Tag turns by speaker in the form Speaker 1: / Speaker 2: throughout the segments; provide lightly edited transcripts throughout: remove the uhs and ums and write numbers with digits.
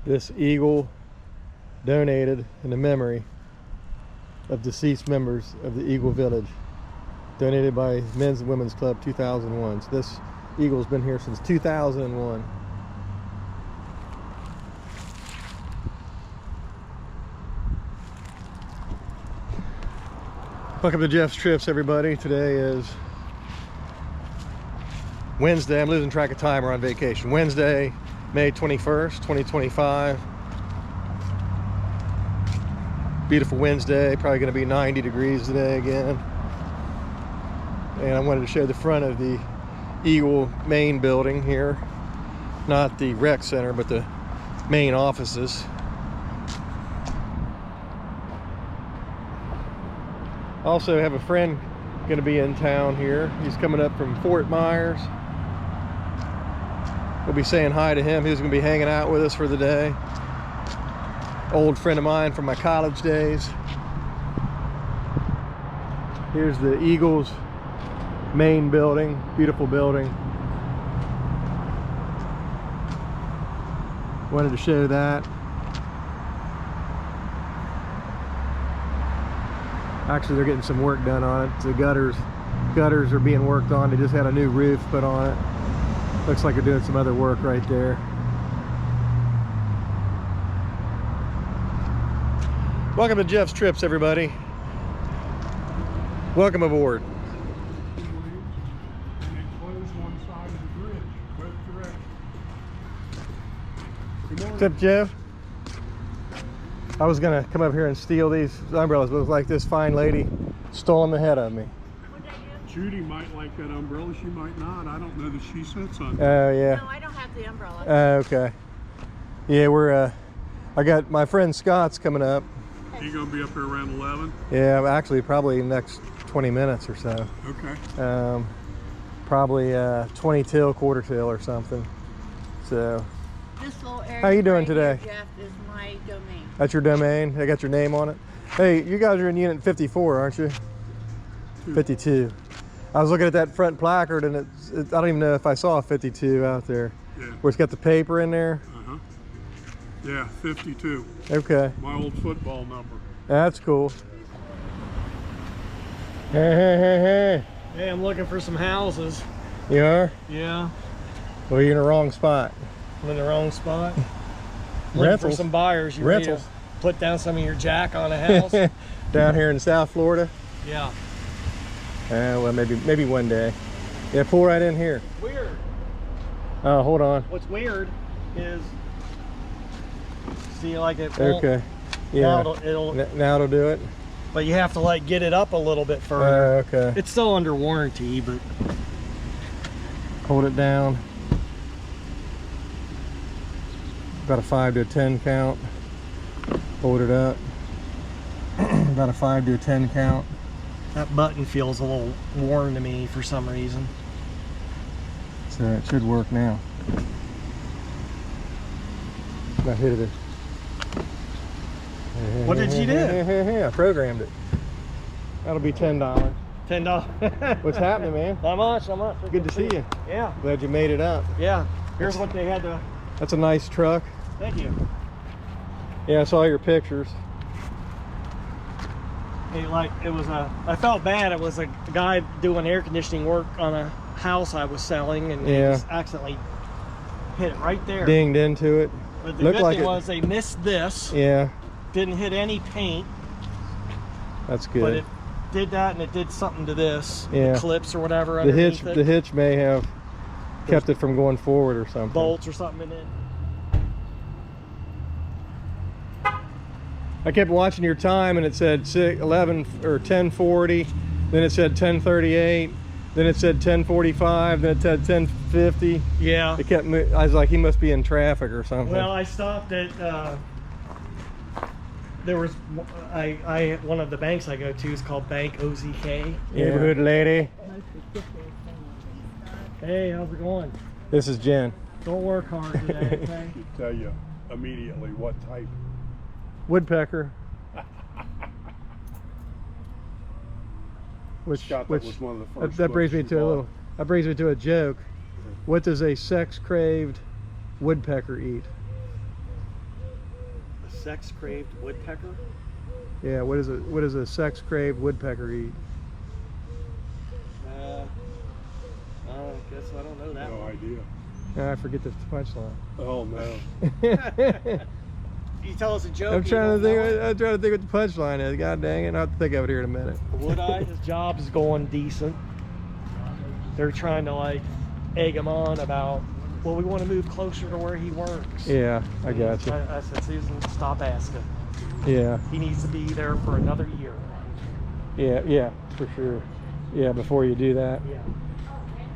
Speaker 1: This eagle donated in the memory of deceased members of the Eagle Village. Donated by Men's and Women's Club 2001. So this eagle's been here since 2001. Welcome to Jeff's Trips, everybody. Today is Wednesday. I'm losing track of time. We're on vacation. Wednesday, May 21st, 2025. Beautiful Wednesday. Probably going to be 90 degrees today again. And I wanted to show the front of the Eagle main building here. Not the rec center, but the main offices. Also have a friend going to be in town here. He's coming up from Fort Myers. We'll be saying hi to him. He's going to be hanging out with us for the day. Old friend of mine from my college days. Here's the Eagles main building. Beautiful building. Wanted to show that. Actually, they're getting some work done on it. The gutters are being worked on. They just had a new roof put on it. Looks like they're doing some other work right there. Welcome to Jeff's Trips, everybody. Welcome aboard. What's up, Jeff? I was gonna come up here and steal these umbrellas, but it was like this fine lady stole them ahead of me.
Speaker 2: Judy might like that umbrella, she might not. I don't know that she sits on it.
Speaker 1: Oh, yeah.
Speaker 3: No, I don't have the umbrella.
Speaker 1: Okay. Yeah, we're, I got my friend Scott's coming up.
Speaker 2: You gonna be up here around 11?
Speaker 1: Yeah, actually probably next 20 minutes or so.
Speaker 2: Okay.
Speaker 1: Probably 20 till, quarter till or something. So.
Speaker 3: This little area
Speaker 1: How you doing
Speaker 3: right
Speaker 1: today?
Speaker 3: here, Jeff, is my domain.
Speaker 1: That's your domain? I got your name on it? Hey, you guys are in unit 54, aren't you? 52. I was looking at that front placard and I don't even know if I saw a 52 out there.
Speaker 2: Yeah.
Speaker 1: Where it's got the paper in there.
Speaker 2: Uh-huh. Yeah, 52.
Speaker 1: Okay.
Speaker 2: My old football number.
Speaker 1: That's cool. Hey.
Speaker 4: Hey, I'm looking for some houses.
Speaker 1: You are?
Speaker 4: Yeah,
Speaker 1: Well, you're in the wrong spot.
Speaker 4: I'm in the wrong spot. Looking for
Speaker 1: Rentals.
Speaker 4: some buyers. You ready to
Speaker 1: Rentals.
Speaker 4: put down some of your jack on a house?
Speaker 1: Down here in South Florida?
Speaker 4: Yeah.
Speaker 1: Well, maybe one day. Yeah, pull right in here.
Speaker 4: Weird.
Speaker 1: Oh, hold on.
Speaker 4: What's weird is, see, like it won't,
Speaker 1: Okay. Yeah.
Speaker 4: now it'll
Speaker 1: Now it'll do it?
Speaker 4: but you have to like get it up a little bit further.
Speaker 1: Okay.
Speaker 4: It's still under warranty, but
Speaker 1: Hold it down. About a 5 to a 10 count. Hold it up. About a 5 to a 10 count.
Speaker 4: that button feels a little worn to me for some reason.
Speaker 1: So it should work now. I hit it.
Speaker 4: What did you do?
Speaker 1: I programmed it. That'll be $10.
Speaker 4: $10.
Speaker 1: What's happening, man?
Speaker 4: Not much.
Speaker 1: Good to see you.
Speaker 4: Yeah.
Speaker 1: Glad you made it up.
Speaker 4: Yeah. Here's what they had to.
Speaker 1: That's a nice truck.
Speaker 4: Thank you.
Speaker 1: Yeah, I saw your pictures.
Speaker 4: I felt bad. It was a guy doing air conditioning work on a house I was selling, and he
Speaker 1: Yeah.
Speaker 4: just accidentally hit it right there.
Speaker 1: Dinged into it.
Speaker 4: But the
Speaker 1: Looked
Speaker 4: good
Speaker 1: like
Speaker 4: thing
Speaker 1: it-
Speaker 4: was they missed this.
Speaker 1: Yeah,
Speaker 4: Didn't hit any paint,
Speaker 1: that's
Speaker 4: but
Speaker 1: good.
Speaker 4: it did that, and it did something to this.
Speaker 1: Yeah.
Speaker 4: The clips or whatever.
Speaker 1: The
Speaker 4: underneath
Speaker 1: hitch,
Speaker 4: it,
Speaker 1: the hitch may have kept it from going forward or something.
Speaker 4: bolts or something in it.
Speaker 1: I kept watching your time, and it said 11 or 10:40. Then it said 10:38. Then it said 10:45. Then it said 10:50.
Speaker 4: Yeah.
Speaker 1: It kept. I was like, he must be in traffic or something.
Speaker 4: Well, I stopped at. There was one of the banks I go to is called Bank OZK.
Speaker 1: Neighborhood lady.
Speaker 4: Hey, how's it going?
Speaker 1: This is Jen.
Speaker 4: Don't work hard today, okay?
Speaker 2: She'd tell you immediately what type.
Speaker 1: Woodpecker.
Speaker 2: Scott, that was one of the first
Speaker 1: that brings me
Speaker 2: books you
Speaker 1: to a
Speaker 2: bought.
Speaker 1: little. That brings me to a joke. What does a sex-craved woodpecker eat?
Speaker 4: sex-craved woodpecker.
Speaker 1: Yeah, what does a sex-craved woodpecker eat?
Speaker 4: I guess I don't know that
Speaker 2: No
Speaker 4: one.
Speaker 2: idea.
Speaker 1: I forget the punchline.
Speaker 2: Oh no.
Speaker 4: You tell us a joke.
Speaker 1: I'm trying to think. I'm trying to think what the punchline is. God dang it! I'll have to think of it here in a minute.
Speaker 4: Wood-Eye, his job is going decent. They're trying to like egg him on about, well, we want to move closer to where he works.
Speaker 1: Yeah, I got you.
Speaker 4: I said, Susan, stop asking.
Speaker 1: Yeah,
Speaker 4: He needs to be there for another year.
Speaker 1: yeah, for sure. Yeah, before you do that.
Speaker 4: Yeah.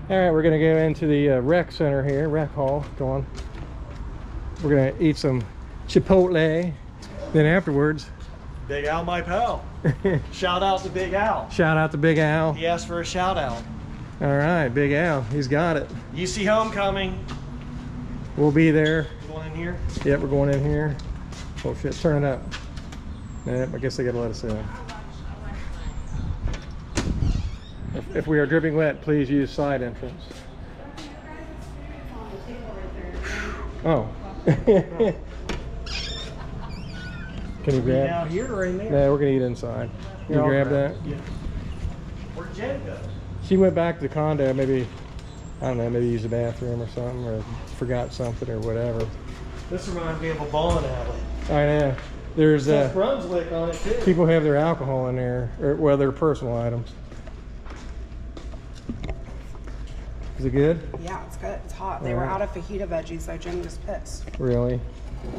Speaker 1: All right, we're gonna go into the rec center here, rec hall. Go on. We're gonna eat some Chipotle. Then afterwards,
Speaker 4: Big Al, my pal. Shout out to Big Al.
Speaker 1: shout out to Big Al.
Speaker 4: He asked for a shout out.
Speaker 1: All right, Big Al, he's got it.
Speaker 4: UC Homecoming.
Speaker 1: We'll be there.
Speaker 4: You going in here?
Speaker 1: Yep, we're going in here. Oh shit, turn it up. Yep, I guess they gotta let us in. If we are dripping wet, please use side entrance. Oh. Can you grab?
Speaker 4: Out here or in there?
Speaker 1: No, we're gonna eat inside. Can you
Speaker 4: I'll
Speaker 1: grab that?
Speaker 4: it. Yeah. Where'd Jen go?
Speaker 1: She went back to the condo, maybe, I don't know, maybe use the bathroom or something, or forgot something or whatever.
Speaker 4: This reminds me of a bowling alley.
Speaker 1: I know. There's
Speaker 4: It says Brunswick on it too.
Speaker 1: people have their alcohol in there, or well, their personal items. Is it good?
Speaker 5: Yeah, it's good. It's hot. They were
Speaker 1: Alright.
Speaker 5: out of fajita veggies, so Jim was pissed.
Speaker 1: Really?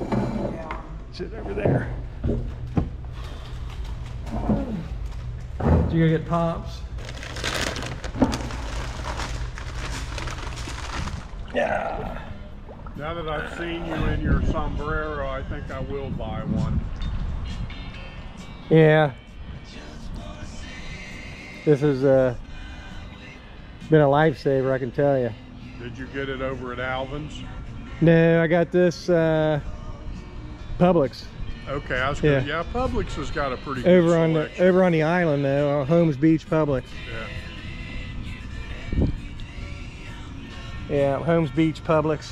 Speaker 5: Yeah.
Speaker 1: Sit over there. You gonna get pops? Yeah.
Speaker 2: Now that I've seen you in your sombrero, I think I will buy one.
Speaker 1: Yeah. This has been a lifesaver, I can tell you.
Speaker 2: Did you get it over at Alvin's?
Speaker 1: No, I got this Publix
Speaker 2: Okay, I was gonna,
Speaker 1: Yeah.
Speaker 2: yeah, Publix has got a pretty good selection.
Speaker 1: over on the island though, Holmes Beach Publix.
Speaker 2: Yeah.
Speaker 1: Yeah, Holmes Beach Publix.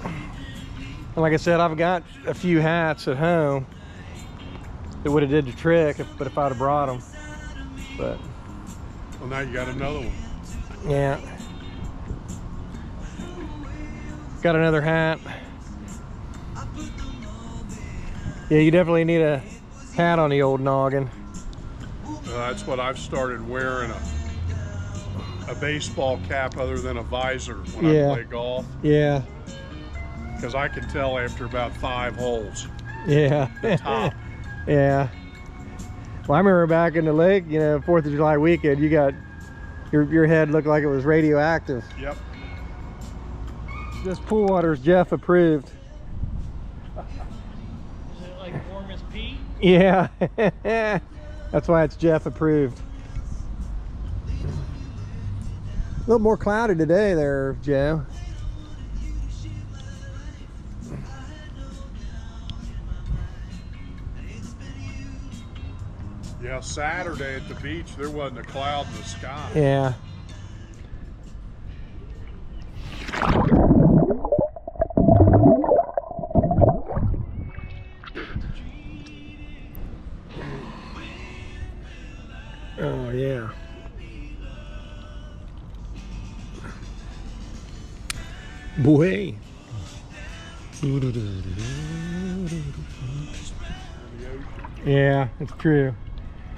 Speaker 1: And like I said, I've got a few hats at home that would have did the trick, but if I'd have brought them. But
Speaker 2: Well, now you got another one.
Speaker 1: yeah, got another hat. Yeah, you definitely need a hat on the old noggin.
Speaker 2: That's what I've started wearing, a baseball cap other than a visor when
Speaker 1: Yeah.
Speaker 2: I play golf,
Speaker 1: Yeah,
Speaker 2: because I can tell after about 5 holes.
Speaker 1: yeah,
Speaker 2: Top.
Speaker 1: yeah. Well, I remember back in the lake, you know, 4th of July weekend, you got your head looked like it was radioactive.
Speaker 2: Yep.
Speaker 1: This pool water is Jeff approved.
Speaker 4: Is it like warm as pee?
Speaker 1: Yeah, that's why it's Jeff approved. A little more cloudy today there, Joe.
Speaker 2: Yeah, Saturday at the beach, there wasn't a cloud in the sky.
Speaker 1: Yeah. Oh yeah. Boy. Yeah, it's true.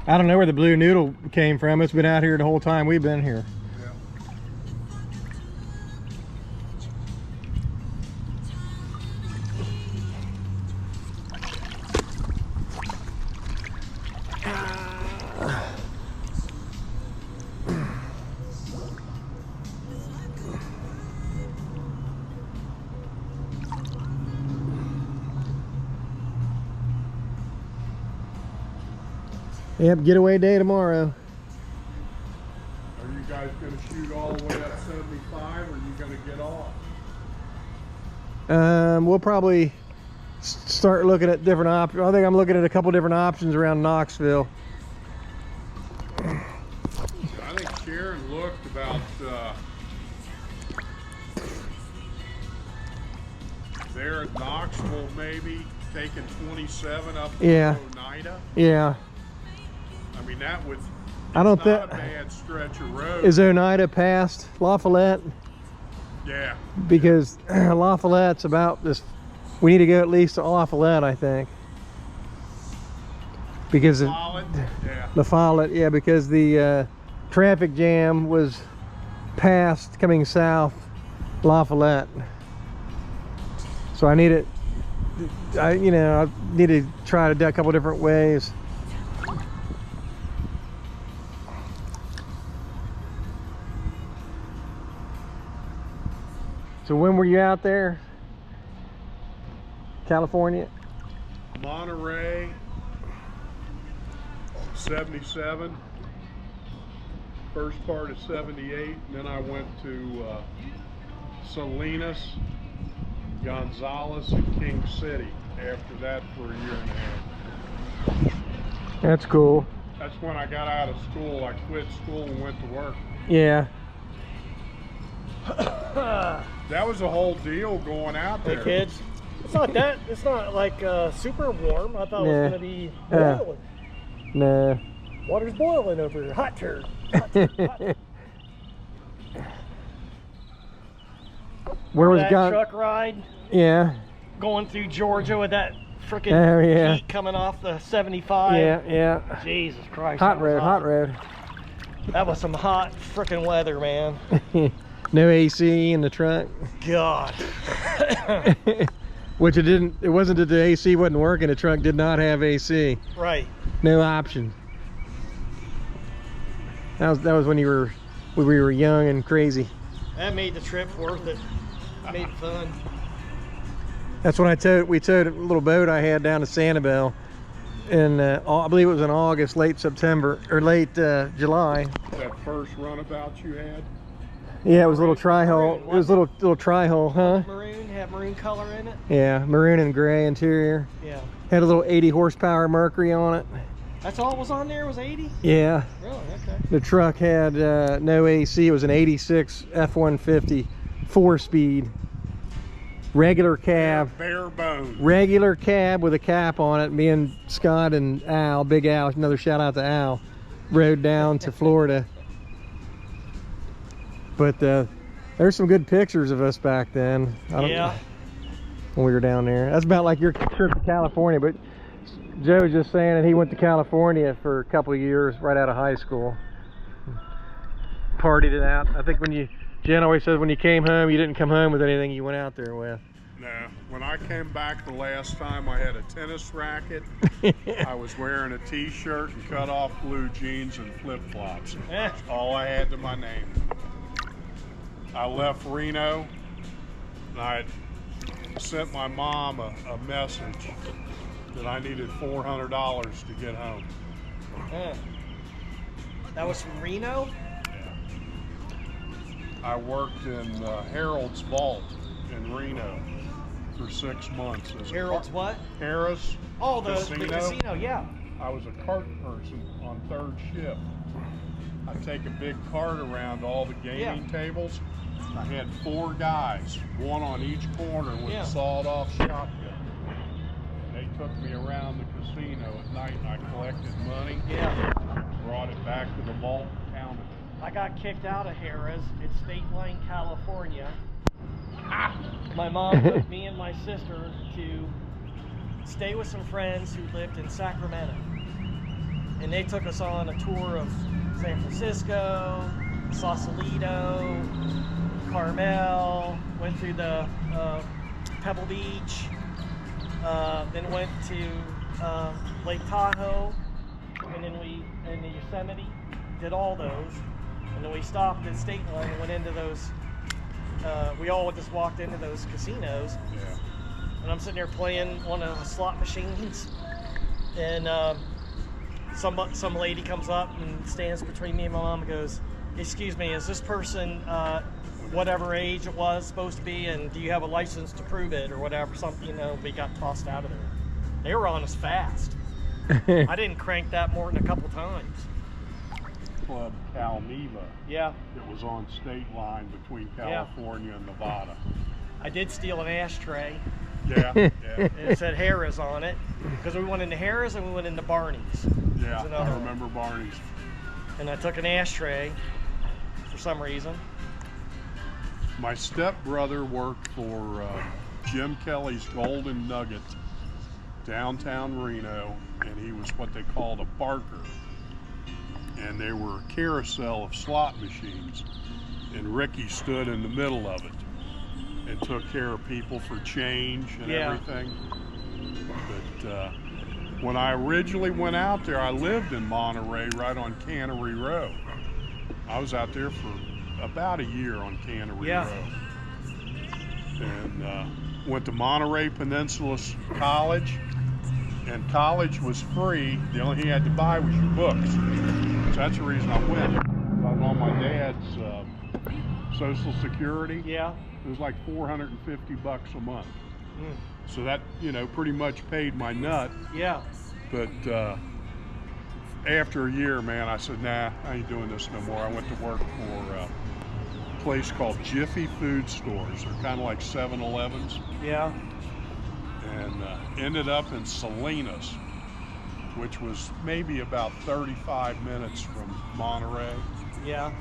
Speaker 1: I don't know where the blue noodle came from. It's been out here the whole time we've been here. Yep, getaway day tomorrow.
Speaker 2: Are you guys going to shoot all the way up 75, or are you going to get off?
Speaker 1: We'll probably start looking at different options. I think I'm looking at a couple different options around Knoxville.
Speaker 2: I think Sharon looked about there at Knoxville, maybe taking 27 up to
Speaker 1: Yeah.
Speaker 2: Oneida.
Speaker 1: Yeah.
Speaker 2: I mean, that would.
Speaker 1: I don't
Speaker 2: It's not
Speaker 1: think.
Speaker 2: a bad stretch of road.
Speaker 1: Is Oneida past La Follette?
Speaker 2: Yeah.
Speaker 1: Because La Follette's about this. We need to go at least to La Follette, I think. Because
Speaker 2: Solid. Yeah.
Speaker 1: the Follette, yeah, because the traffic jam was past coming south La Follette. So I need it. I need to try to do a couple different ways. So when were you out there? California?
Speaker 2: Monterey. 77. First part of 78. And then I went to Salinas, Gonzales, and King City after that for a year and a half.
Speaker 1: That's cool.
Speaker 2: That's when I got out of school. I quit school and went to work.
Speaker 1: Yeah.
Speaker 2: That was a whole deal going out
Speaker 4: Hey
Speaker 2: there.
Speaker 4: kids, it's not that. It's not like super warm. I thought it
Speaker 1: Yeah.
Speaker 4: was gonna be
Speaker 1: Yeah.
Speaker 4: boiling.
Speaker 1: Nah.
Speaker 4: Water's boiling over here. Hot turd. Hot turd. Hot.
Speaker 1: Where was
Speaker 4: That
Speaker 1: God?
Speaker 4: truck ride
Speaker 1: Yeah.
Speaker 4: going through Georgia with that freaking
Speaker 1: Oh, yeah.
Speaker 4: heat coming off the 75.
Speaker 1: Yeah, yeah.
Speaker 4: Jesus Christ.
Speaker 1: Hot
Speaker 4: that was
Speaker 1: road, hot road.
Speaker 4: That was some hot freaking weather, man.
Speaker 1: No AC in the truck.
Speaker 4: God.
Speaker 1: Which it wasn't that the AC wasn't working, the truck did not have AC.
Speaker 4: Right.
Speaker 1: No option. That was when we were young and crazy.
Speaker 4: That made the trip worth it. Made it fun.
Speaker 1: That's when we towed a little boat I had down to Sanibel in I believe it was in August, late September or late July.
Speaker 2: That first runabout you had.
Speaker 1: Yeah, it was a little tri-hull. It was a little tri-hull, huh?
Speaker 4: Maroon, had maroon color in it.
Speaker 1: Yeah, maroon and gray interior.
Speaker 4: Yeah.
Speaker 1: Had a little 80 horsepower Mercury on it.
Speaker 4: That's all was on there was 80?
Speaker 1: Yeah.
Speaker 4: Really? Okay.
Speaker 1: The truck had no AC. It was an 86 F-150 4-speed regular cab.
Speaker 2: Bare bones.
Speaker 1: Regular cab with a cap on it. Me and Scott and Al, Big Al, another shout out to Al, rode down to Florida. But there's some good pictures of us back then.
Speaker 4: Yeah.
Speaker 1: When we were down there. That's about like your trip to California, but Joe was just saying that he went to California for a couple of years right out of high school. Partied it out. I think Jen always says when you came home, you didn't come home with anything you went out there with.
Speaker 2: No, when I came back the last time, I had a tennis racket. I was wearing a t-shirt and cut off blue jeans and flip-flops. That's all I had to my name. I left Reno and I sent my mom a message that I needed $400 to get home.
Speaker 4: That was from Reno?
Speaker 2: I worked in Harold's Vault in Reno for 6 months. As a
Speaker 4: Harold's what?
Speaker 2: Harris.
Speaker 4: Oh, the casino, yeah.
Speaker 2: I was a cart person on third shift. I'd take a big cart around all the gaming tables. I had 4 guys, one on each corner with a sawed-off shotgun. They took me around the casino at night and I collected money.
Speaker 4: Yeah.
Speaker 2: Brought it back to the vault and counted it.
Speaker 4: I got kicked out of Harrah's at State Line, California. My mom took me and my sister to stay with some friends who lived in Sacramento. And they took us on a tour of San Francisco, Sausalito, Carmel, went through the Pebble Beach, then went to Lake Tahoe, and then we in the Yosemite, did all those, and then we stopped at State Line and went into those. We all just walked into those casinos,
Speaker 2: Yeah.
Speaker 4: and I'm sitting there playing one of the slot machines, and some lady comes up and stands between me and my mom and goes, "Excuse me, is this person whatever age it was supposed to be, and do you have a license to prove it or whatever?" Something, you know. We got tossed out of there. They were on us fast. I didn't crank that more than a couple times.
Speaker 2: Club Calneva.
Speaker 4: Yeah,
Speaker 2: It was on State Line between California and Nevada.
Speaker 4: I did steal an ashtray
Speaker 2: Yeah, yeah,
Speaker 4: And it said Harrah's on it because we went into Harrah's and we went into Barney's.
Speaker 2: yeah.
Speaker 4: There's another
Speaker 2: I
Speaker 4: one.
Speaker 2: remember Barney's.
Speaker 4: And I took an ashtray for some reason.
Speaker 2: My stepbrother worked for Jim Kelly's Golden Nugget, downtown Reno, and he was what they called a barker. And they were a carousel of slot machines, and Ricky stood in the middle of it and took care of people for change and
Speaker 4: Yeah.
Speaker 2: everything. But when I originally went out there, I lived in Monterey, right on Cannery Row. I was out there for about a year on Cannery
Speaker 4: Yeah.
Speaker 2: Row, and went to Monterey Peninsula College. And college was free. The only thing you had to buy was your books. So that's the reason I went. I was on my dad's Social Security.
Speaker 4: Yeah.
Speaker 2: It was like $450 a month.
Speaker 4: Mm.
Speaker 2: So that, you know, pretty much paid my nut.
Speaker 4: Yeah.
Speaker 2: But after a year, man, I said, nah, I ain't doing this no more. I went to work for a place called Jiffy Food Stores. They're kind of like 7-Elevens.
Speaker 4: Yeah.
Speaker 2: And ended up in Salinas, which was maybe about 35 minutes from Monterey.
Speaker 4: Yeah.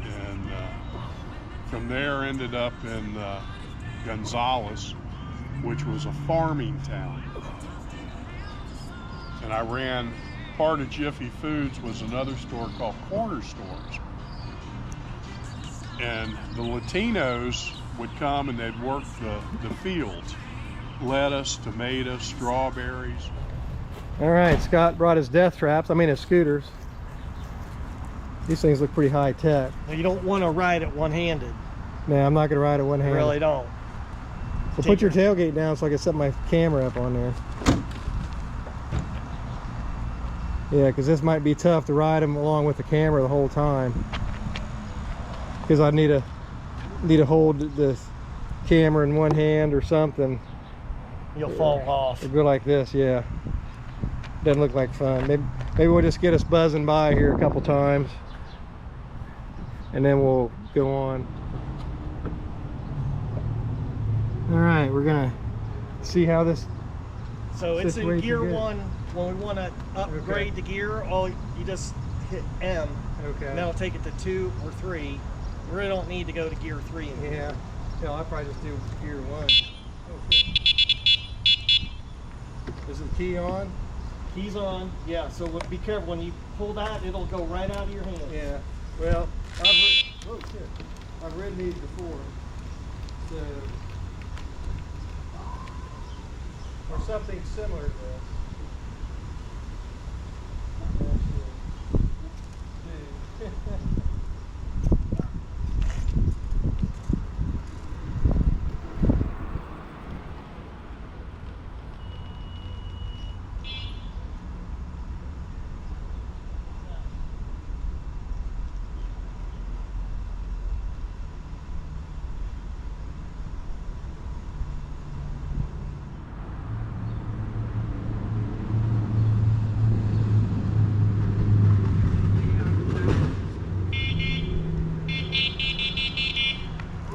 Speaker 2: And from there ended up in Gonzales, which was a farming town. And I ran, part of Jiffy Foods was another store called Corner Stores. And the Latinos would come and they'd work the fields. Lettuce, tomatoes, strawberries.
Speaker 1: All right, Scott brought his death traps. I mean his scooters. These things look pretty high tech.
Speaker 4: Now, you don't want to ride it one-handed.
Speaker 1: Nah, I'm not gonna ride it one
Speaker 4: You
Speaker 1: hand.
Speaker 4: really don't.
Speaker 1: So put your tailgate down so I can set my camera up on there. Yeah, because this might be tough to ride them along with the camera the whole time. Because I need to hold the camera in one hand or something.
Speaker 4: You'll fall off.
Speaker 1: Or go like this, yeah. Doesn't look like fun. Maybe we'll just get us buzzing by here a couple times, and then we'll go on. All right, we're gonna see how this.
Speaker 4: So it's in
Speaker 1: Situation
Speaker 4: gear
Speaker 1: good.
Speaker 4: 1. When we want to upgrade the gear, all you just hit M.
Speaker 1: Okay.
Speaker 4: And that'll take it to 2 or 3. We really don't need to go to gear 3 in here.
Speaker 1: Yeah. I'll probably just do gear 1. Oh, shit. Is the key on?
Speaker 4: Keys on. Yeah, so be careful. When you pull that, it'll go right out of your hand.
Speaker 1: Yeah. Well, I've ridden these before, so or something similar to this.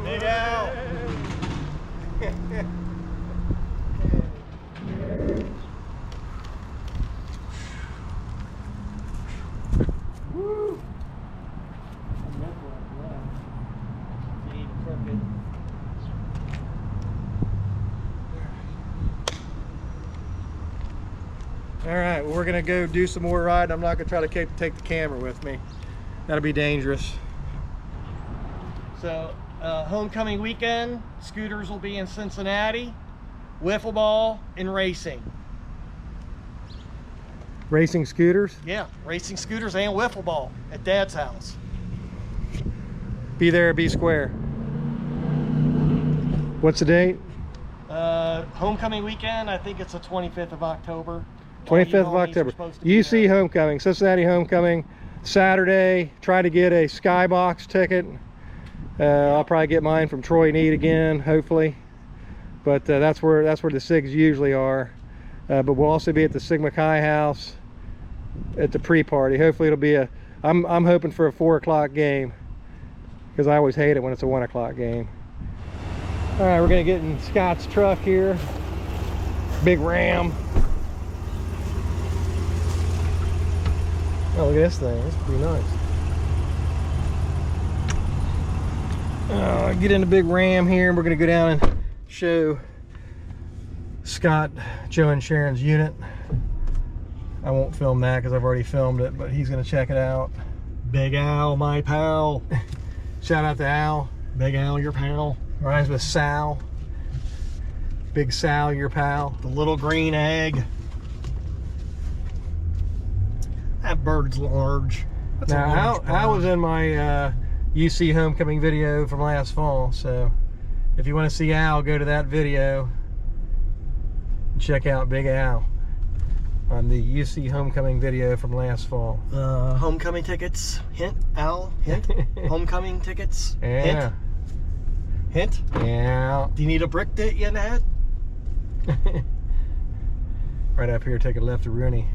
Speaker 4: Dig out.
Speaker 1: Woo! All right, well, we're gonna go do some more riding. I'm not gonna try to take the camera with me. That'll be dangerous.
Speaker 4: So, homecoming weekend, scooters will be in Cincinnati, wiffle ball, and racing.
Speaker 1: Racing scooters.
Speaker 4: Yeah, racing scooters and wiffle ball at Dad's house.
Speaker 1: Be there or be square. What's the date?
Speaker 4: Homecoming weekend, I think it's the 25th of October.
Speaker 1: 25th of October. UC homecoming, Cincinnati homecoming, Saturday. Try to get a skybox ticket. I'll probably get mine from Troy Need again, hopefully. But that's where the SIGs usually are. But we'll also be at the Sigma Chi house at the pre-party. Hopefully it'll be I'm hoping for a 4 o'clock game, because I always hate it when it's a 1 o'clock game. All right, we're gonna get in Scott's truck here. Big Ram. Oh, look at this thing. It's pretty nice. Get in the big Ram here, and we're gonna go down and show Scott, Joe, and Sharon's unit. I won't film that because I've already filmed it, but he's gonna check it out.
Speaker 4: Big Al, my pal.
Speaker 1: Shout out to Al.
Speaker 4: Big Al, your pal.
Speaker 1: Rhymes with Sal. Big Sal, your pal.
Speaker 4: The little green egg. That bird's large. That's a
Speaker 1: Now,
Speaker 4: large
Speaker 1: Al
Speaker 4: bird.
Speaker 1: was in my UC homecoming video from last fall, so if you want to see Al, go to that video and check out Big Al on the UC homecoming video from last fall.
Speaker 4: Homecoming tickets. Hint, Al. Hint. Homecoming tickets.
Speaker 1: Yeah.
Speaker 4: Hint. Hint.
Speaker 1: Yeah.
Speaker 4: Do you need a brick that you had?
Speaker 1: Right up here, take a left to Rooney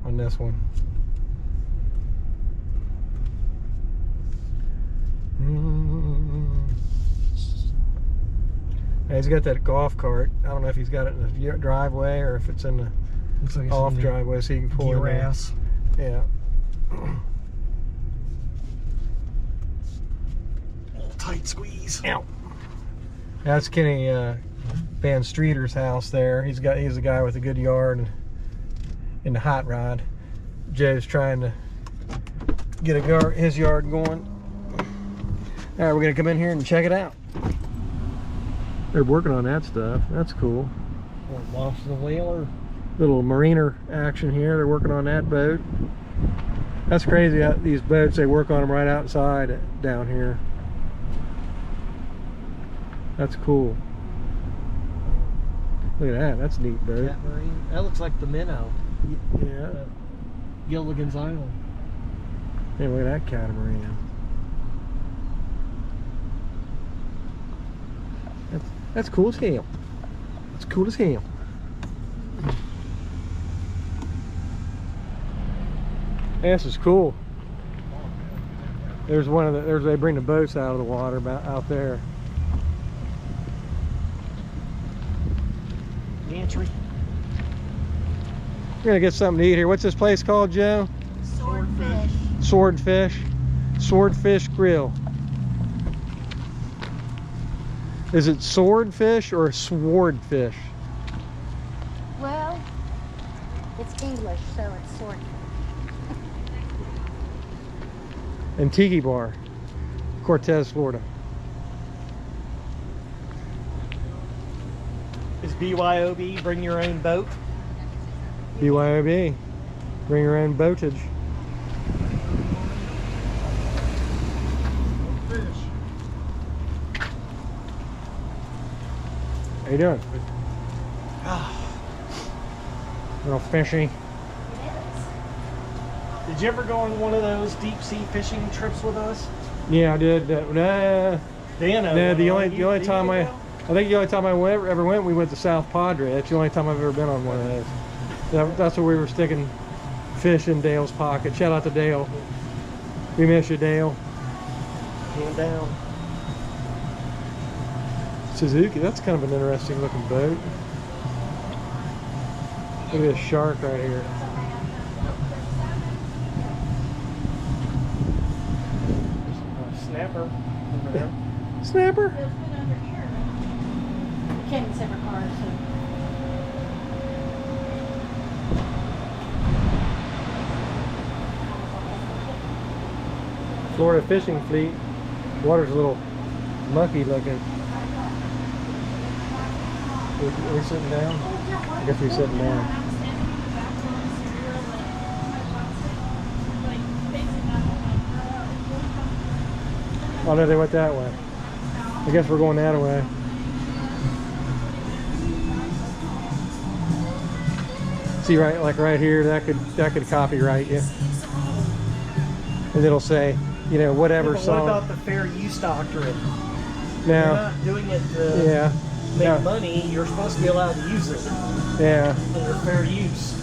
Speaker 1: on this one. Yeah, he's got that golf cart. I don't know if he's got it in the driveway or if it's in the
Speaker 4: Looks like
Speaker 1: off driveway, so you can pull it in.
Speaker 4: Grass.
Speaker 1: Yeah.
Speaker 4: Tight squeeze.
Speaker 1: Ow. That's Kenny Van Streeter's house there. He's a guy with a good yard in the hot rod. Joe's trying to get his yard going. All right, we're gonna come in here and check it out. They're working on that stuff. That's cool.
Speaker 4: Launch the whaler.
Speaker 1: Little mariner action here. They're working on that boat. That's crazy how these boats, they work on them right outside down here. That's cool. Look at that. That's a neat boat.
Speaker 4: Catmarine. That looks like the minnow.
Speaker 1: Yeah.
Speaker 4: Gilligan's Island.
Speaker 1: Hey, look at that catamaran. That's cool as hell. It's cool as hell. This is cool. There's they bring the boats out of the water about out there.
Speaker 4: Entry.
Speaker 1: We're gonna get something to eat here. What's this place called, Joe?
Speaker 3: Swordfish.
Speaker 1: Swordfish. Swordfish Grill. Is it swordfish or swordfish?
Speaker 3: Well, it's English, so it's swordfish.
Speaker 1: And Tiki Bar, Cortez, Florida.
Speaker 4: Is BYOB bring your own boat?
Speaker 1: BYOB. Bring your own boatage.
Speaker 2: Fish.
Speaker 1: How you doing? Real fishy.
Speaker 4: Did you ever go on one of those deep sea fishing trips with us?
Speaker 1: Yeah, I did.
Speaker 4: Dan,
Speaker 1: The only time I think the only time I ever went, we went to South Padre. That's the only time I've ever been on one of those. That's where we were sticking fish in Dale's pocket. Shout out to Dale. We miss you, Dale.
Speaker 4: Hand down.
Speaker 1: Suzuki, that's kind of an interesting looking boat. Look at this shark right here.
Speaker 4: Snapper. Over there.
Speaker 1: Snapper?
Speaker 3: Came in separate cars, so.
Speaker 1: Florida fishing fleet. Water's a little mucky looking. Are we sitting down? I guess we're sitting down. Oh no, they went that way. I guess we're going that way. See, right here, that could copyright you, and it'll say, you know, whatever
Speaker 4: But what
Speaker 1: song.
Speaker 4: about the fair use doctrine? You're
Speaker 1: Now,
Speaker 4: not doing it to
Speaker 1: yeah,
Speaker 4: make
Speaker 1: no,
Speaker 4: money. You're supposed to be allowed to use it
Speaker 1: yeah,
Speaker 4: under fair use.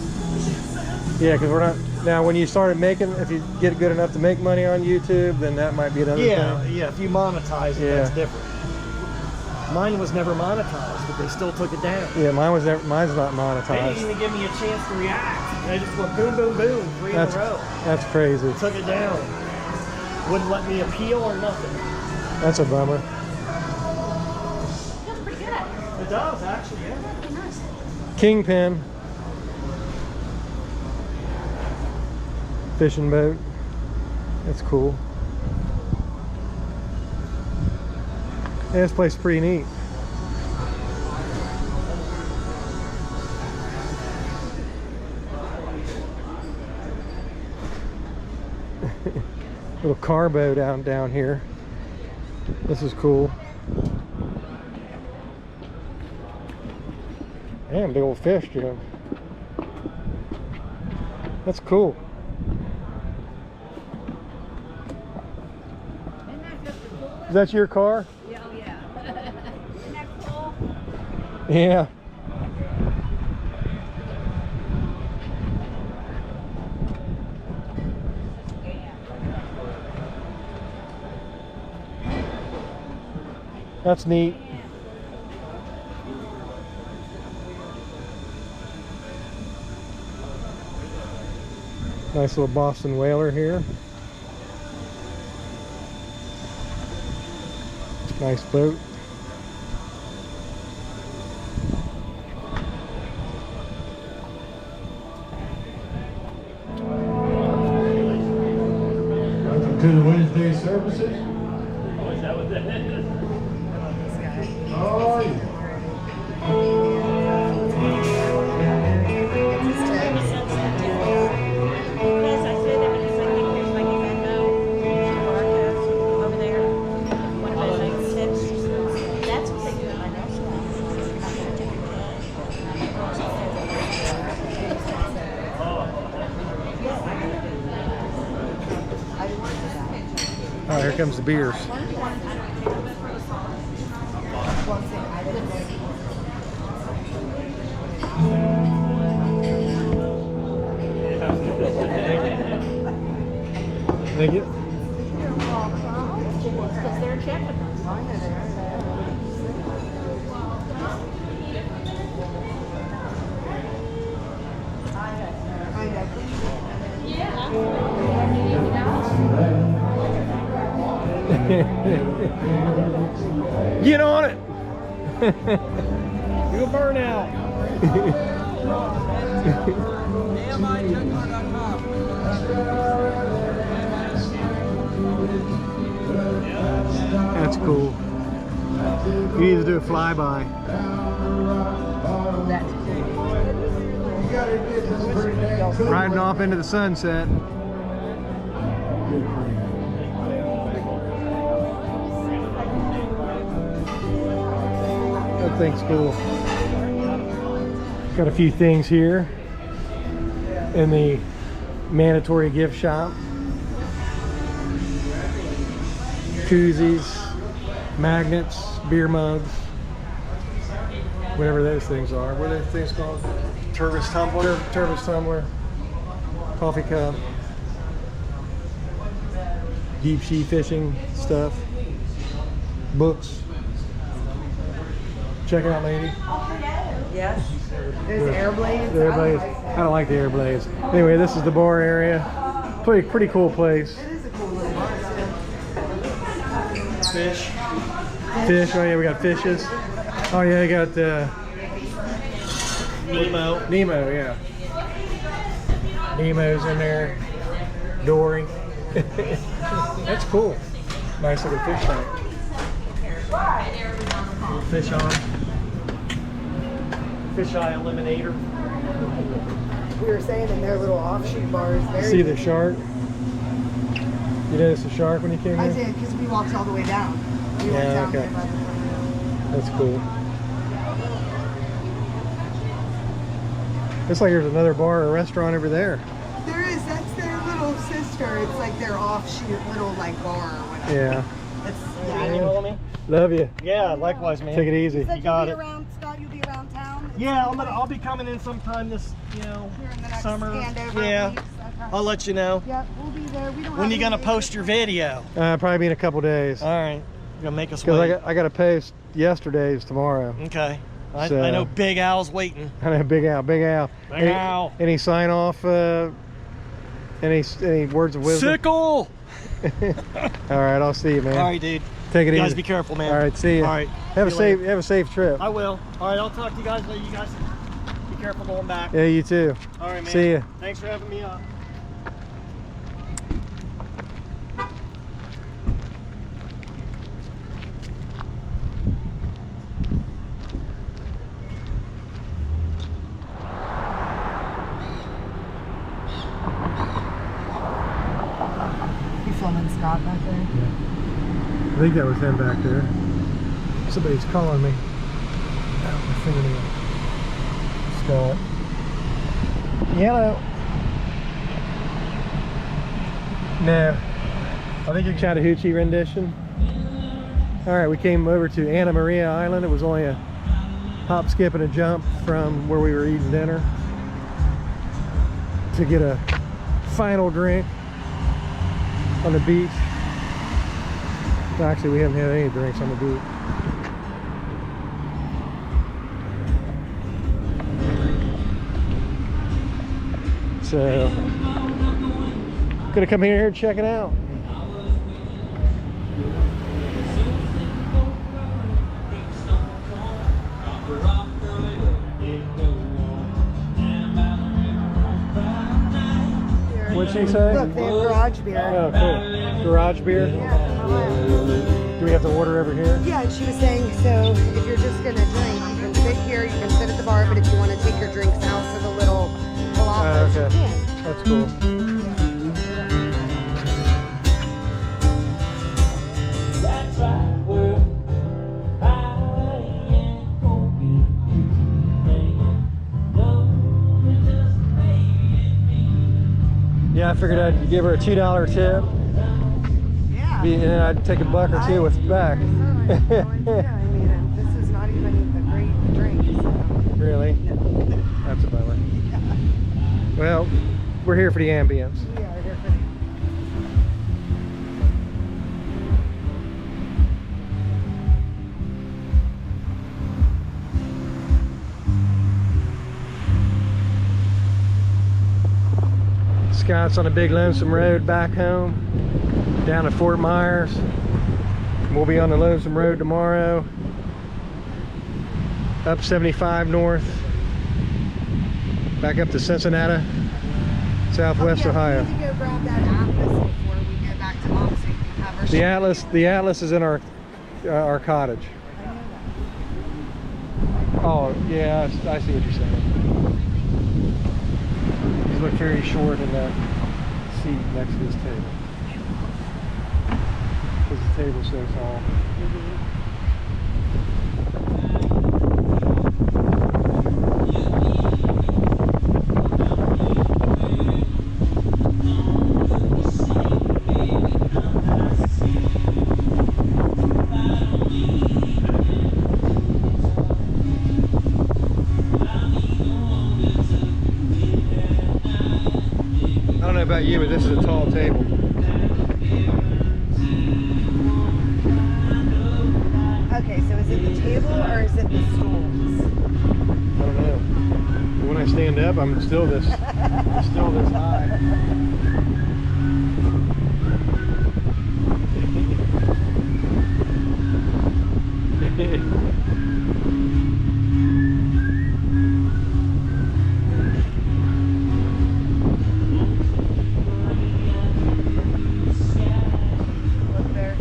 Speaker 1: yeah, because we're not. Now, when you started making, if you get good enough to make money on YouTube, then that might be another
Speaker 4: Yeah,
Speaker 1: thing.
Speaker 4: yeah. If you monetize it,
Speaker 1: Yeah.
Speaker 4: that's different. Mine was never monetized, but they still took it down.
Speaker 1: Yeah, mine's not
Speaker 4: They didn't
Speaker 1: monetized.
Speaker 4: even give me a chance to react. They just went boom, boom, boom, 3 in a row.
Speaker 1: That's crazy.
Speaker 4: Took it down. Wouldn't let me appeal or nothing.
Speaker 1: That's a bummer.
Speaker 3: Feels pretty good.
Speaker 4: It does, actually, yeah.
Speaker 3: Pretty nice.
Speaker 1: Kingpin. Fishing boat. That's cool. Yeah, this place is pretty neat. Little car boat down here. This is cool. Damn, big old fish, Jim. That's cool. Is that your car?
Speaker 3: Yeah, oh yeah. Isn't that cool?
Speaker 1: Yeah. That's neat. Nice little Boston whaler here. Nice boat. Welcome to the Wednesday services.
Speaker 4: Is that what that is?
Speaker 1: How are you? All right, here comes the beers. Thank you.
Speaker 3: Because they're checking us.
Speaker 1: Get on it.
Speaker 4: You a burnout.
Speaker 1: That's cool. You need to do a flyby. Riding off into the sunset. That thing's cool. Got a few things here in the mandatory gift shop. Koozies, magnets, beer mugs, whatever those things are. What are those things called?
Speaker 4: Turvis tumbler.
Speaker 1: Turvis tumbler, coffee cup, deep sea fishing stuff, books. Check it out, lady.
Speaker 5: Yes. There's air blades.
Speaker 1: The air blades. I don't like the air blades. Anyway, this is the bar area. Pretty cool place.
Speaker 5: It is a cool little bar.
Speaker 4: Fish.
Speaker 1: Fish. Oh yeah, we got fishes. Oh yeah, we got
Speaker 4: Nemo.
Speaker 1: Nemo. Yeah. Nemo's in there. Dory. That's cool. Nice little fish tank.
Speaker 4: Little fish on. Fish eye eliminator.
Speaker 5: We were saying in their little offshoot bars.
Speaker 1: See the shark? You noticed the shark when you came
Speaker 5: I
Speaker 1: here?
Speaker 5: did, because we walked all the way down. We
Speaker 1: Yeah,
Speaker 5: went down
Speaker 1: okay.
Speaker 5: there by the
Speaker 1: That's cool. Looks like there's another bar or restaurant over there.
Speaker 5: There is, that's their little sister. It's like their offshoot little like bar or whatever.
Speaker 1: Yeah.
Speaker 5: It's,
Speaker 4: You know me?
Speaker 1: Love you.
Speaker 4: Yeah, likewise, man.
Speaker 1: Take it easy.
Speaker 5: Said
Speaker 4: You got
Speaker 5: you'll
Speaker 4: it.
Speaker 5: be around, Scott, you'll be around town?
Speaker 4: Yeah, I'll be coming in sometime this,
Speaker 5: Here in the next
Speaker 4: summer.
Speaker 5: handover
Speaker 4: Yeah,
Speaker 5: weeks. Okay.
Speaker 4: I'll let you know.
Speaker 5: Yep, we'll be there. We don't
Speaker 4: When
Speaker 5: have
Speaker 4: you gonna
Speaker 5: any
Speaker 4: post your video?
Speaker 1: Probably be in a couple days.
Speaker 4: All right. gonna make us
Speaker 1: Because
Speaker 4: wait.
Speaker 1: I got to post yesterday's tomorrow.
Speaker 4: Okay. I
Speaker 1: So-
Speaker 4: know Big Al's waiting.
Speaker 1: I know, Big Al.
Speaker 4: Big
Speaker 1: Any,
Speaker 4: Al.
Speaker 1: any sign off? Any words of wisdom?
Speaker 4: Sickle!
Speaker 1: All right, I'll see you, man.
Speaker 4: All right, dude.
Speaker 1: Take it
Speaker 4: You guys
Speaker 1: easy.
Speaker 4: be careful, man.
Speaker 1: All right, see you.
Speaker 4: All right.
Speaker 1: Have
Speaker 4: See you
Speaker 1: a safe trip.
Speaker 4: I will. All right, I'll talk to you guys later. You guys be careful going back.
Speaker 1: Yeah, you too.
Speaker 4: All right, man.
Speaker 1: See ya.
Speaker 4: Thanks for having me up.
Speaker 5: You filming Scott back there?
Speaker 1: I think that was him back there. Somebody's calling me. Oh, my fingernail. Scott. Yellow. No. I think you're Chattahoochee rendition. All right, we came over to Anna Maria Island. It was only a hop, skip, and a jump from where we were eating dinner to get a final drink on the beach. Actually, we haven't had any drinks on the beach. So, gonna come here and check it out. What'd she say?
Speaker 5: Look, they have garage beer.
Speaker 1: Oh, cool. Garage beer? Do we have to order over here?
Speaker 5: Yeah, and she was saying, so if you're just gonna drink, you can sit here, you can sit at the bar, but if you want to take your drinks out to the little palapas,
Speaker 1: okay.
Speaker 5: you can.
Speaker 1: That's cool. Yeah, I figured I'd give her a $2 tip,
Speaker 5: Yeah.
Speaker 1: and then I'd take a buck or two with back.
Speaker 5: I have no idea. I mean, this is not even a great drink. So.
Speaker 1: Really?
Speaker 5: No.
Speaker 1: That's a bummer. Well, we're here for the ambience.
Speaker 5: We are here for the
Speaker 1: Scott's on a big lonesome road back home, down to Fort Myers. We'll be on the lonesome road tomorrow, up 75 north, back up to Cincinnati, Southwest Ohio.
Speaker 5: We need to go grab that atlas before we go back to Mom so we can have our
Speaker 1: The Atlas is in our cottage. Oh yeah, I see what you're saying. He's looked very short in that seat next to his table. Because the table's so tall. I don't know about you, but this is a tall table.
Speaker 5: Okay, so is it the table or is it the stools?
Speaker 1: I don't know. When I stand up, I'm still this high.
Speaker 5: Look there.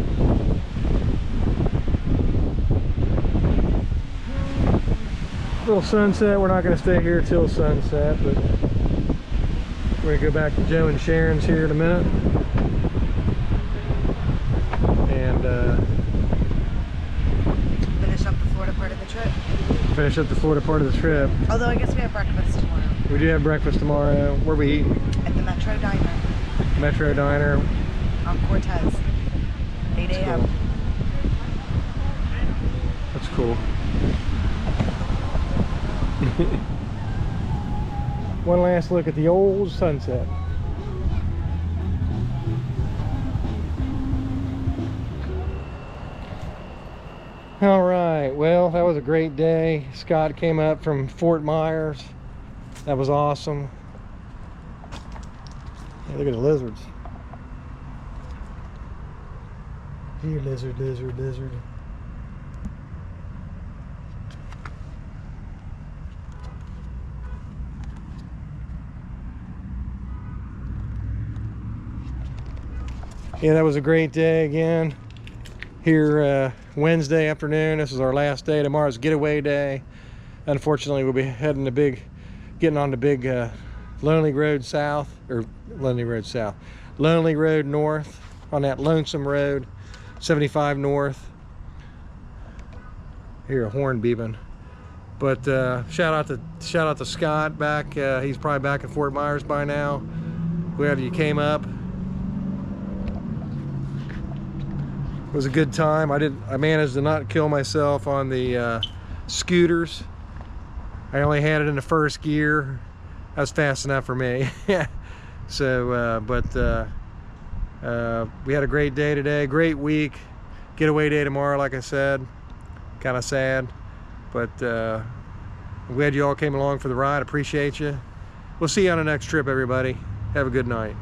Speaker 1: Little sunset. We're not going to stay here till sunset, but we're going to go back to Joe and Sharon's here in a minute. And
Speaker 5: Finish up the Florida part of the trip.
Speaker 1: finish up the Florida part of the trip.
Speaker 5: Although I guess we have breakfast tomorrow
Speaker 1: We do have breakfast tomorrow. Where we eat?
Speaker 5: at the Metro Diner
Speaker 1: Metro Diner.
Speaker 5: on Cortez. 8 a.m.
Speaker 1: That's cool. One last look at the old sunset. All right, well, that was a great day. Scott came up from Fort Myers. That was awesome. Yeah, look at the lizards. Here, lizard, lizard, lizard. Yeah, that was a great day again. Here Wednesday afternoon. This is our last day. Tomorrow's getaway day. Unfortunately, we'll be getting on the big Lonely Road South, or Lonely Road North, on that lonesome road, 75 North. Hear a horn beeping. But shout out to Scott back. He's probably back in Fort Myers by now. Glad you came up. It was a good time. I managed to not kill myself on the scooters. I only had it in the first gear. That was fast enough for me. So, we had a great day today, great week. Getaway day tomorrow, like I said. Kind of sad, but I'm glad you all came along for the ride. Appreciate you. We'll see you on the next trip, everybody. Have a good night.